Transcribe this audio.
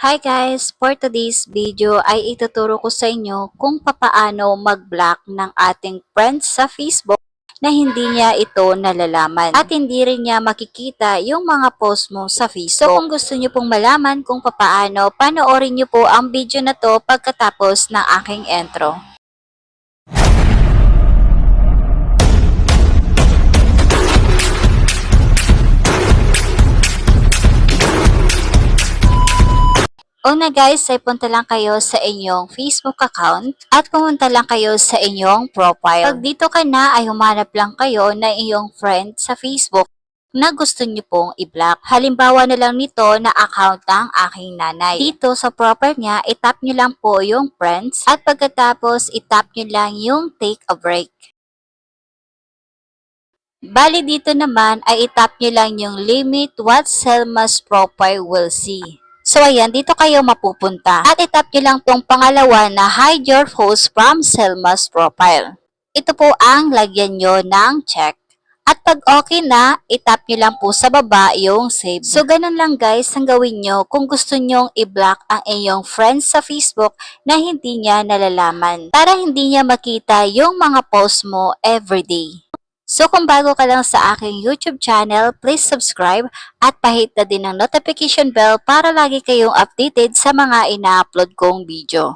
Hi guys! For today's video ay ituturo ko sa inyo kung papaano mag-block ng ating friends sa Facebook na hindi niya ito nalalaman at hindi rin niya makikita yung mga post mo sa Facebook. So kung gusto niyo pong malaman kung papaano, panoorin niyo po ang video na to pagkatapos ng aking intro. Una guys, ay punta lang kayo sa inyong Facebook account at pumunta lang kayo sa inyong profile. Pag dito ka na ay humanap lang kayo na iyong friend sa Facebook na gusto niyo pong i-block. Halimbawa na lang nito na account ng aking nanay. Dito sa profile niya, itap niyo lang po yung friends at pagkatapos itap niyo lang yung take a break. Bali dito naman ay itap niyo lang yung limit what Selma's profile will see. So ayan, dito kayo mapupunta. At itap nyo lang tong pangalawa na hide your post from Selma's profile. Ito po ang lagyan nyo ng check. At pag okay na, itap nyo lang po sa baba yung save. So ganun lang guys ang gawin nyo kung gusto nyong i-block ang inyong friends sa Facebook na hindi niya nalalaman. Para hindi niya makita yung mga post mo everyday. So kung bago ka lang sa aking YouTube channel, please subscribe at pahit na din ang notification bell para lagi kayong updated sa mga ina-upload kong video.